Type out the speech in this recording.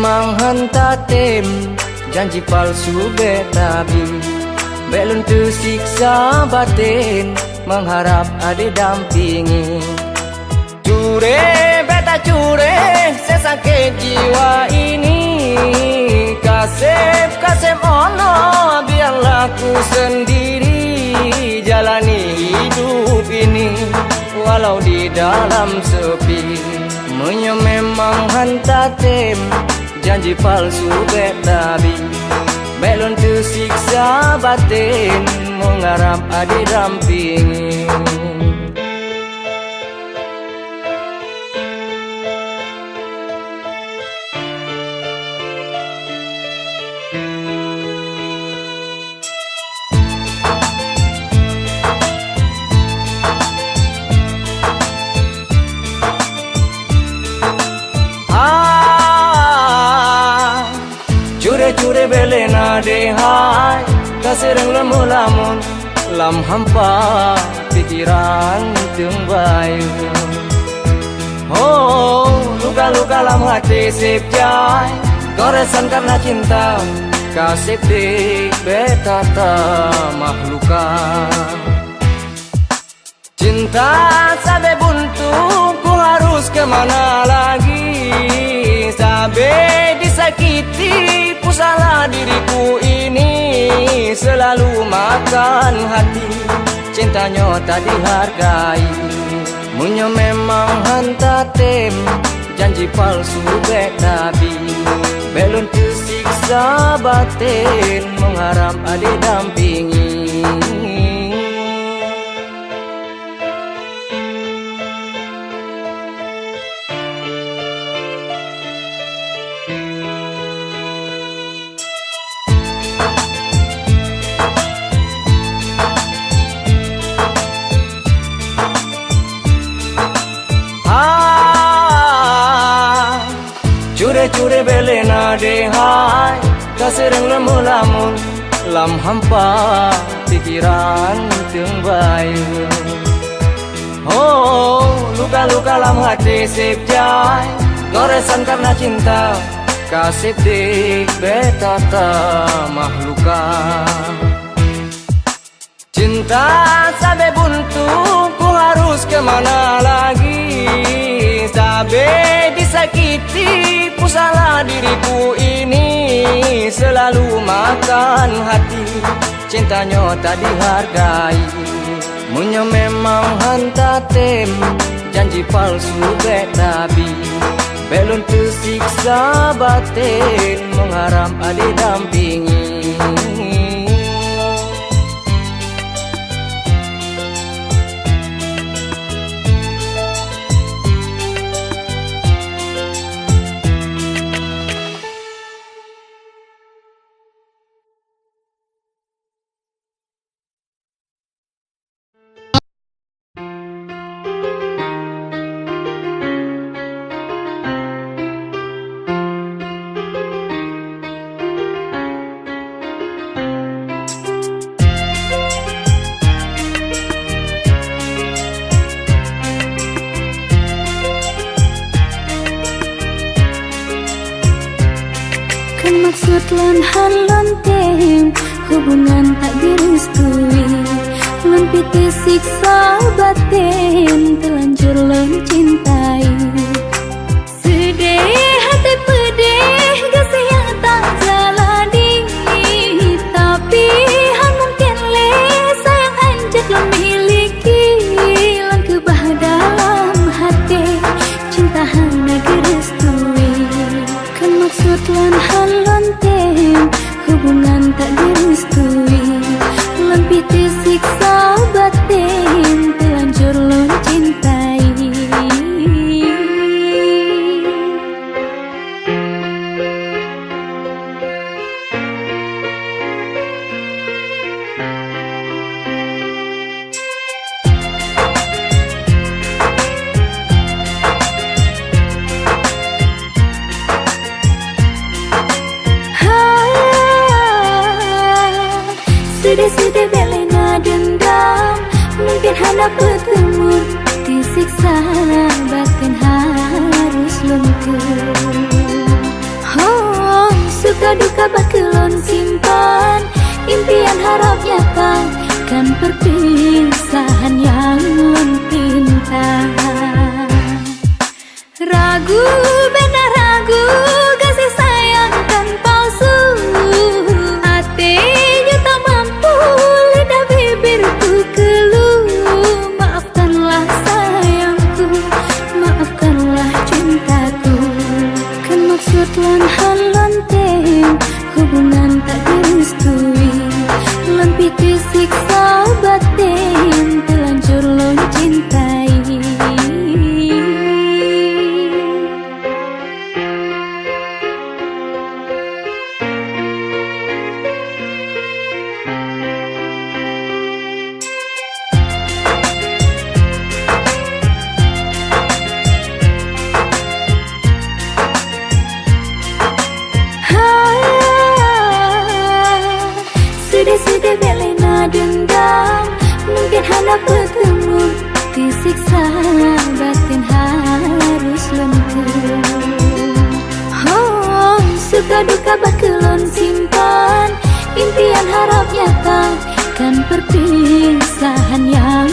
memang hanta tem, janji palsu betabi, belum tersiksa batin, mengharap ada dampingi. Cure beta cure, sesakit jiwa ini. Kasep ono, biarlah ku sendiri jalani hidup ini, walau di dalam sepi. Menyo memang hanta tem, janji palsu betabi, belum tersiksa batin, mengharap ada dampingi. Cure bele na de hai, kasireng lemu lamun, lam hampa pikiran tung bayu. Oh, luka-luka lam hati sip jai, goresan karena cinta, kasih dik betata mahluka. Cinta sampai buntu, ku harus kemana lagi? Sampai disakiti, ku salah diriku ini, selalu makan hati, cintanya tak dihargai. Munyo memang hanta tem, janji palsu betabi, belum tersiksa batin, mengharap ada dampingi. Cure bele na de hai, kasireng lemu lamun, lam hampa pikiran tung bayu. Oh, luka-luka lam hati sip jai, goresan karena cinta, kasih dik betata mahluka. Cinta sampai buntu, ku harus kemana lagi? Sampai disakiti, ku salah diriku ini, selalu makan hati, cintanya tak dihargai. Munyo memang hanta tem, janji palsu betabi, belum tersiksa batin, mengharap ada dampingi. Maksud lan halon tem, hubungan tak direstui, lan piti siksa batin, terlanjur lan cintai. Sedih hati pedih, kasih yang tak jalani, tapi han mungkin le sayang anjak lan miliki, lan kebah dalam hati, cinta hana direstui. Kan maksud lan halon tem, hubungan tak direstui, lan piti siksa batin, terlanjur lan cintai. hendak bertemu, disiksa batin harus lentur. Oh, suka duka bakelon simpan, impian harap nyata, kan perpisahan yang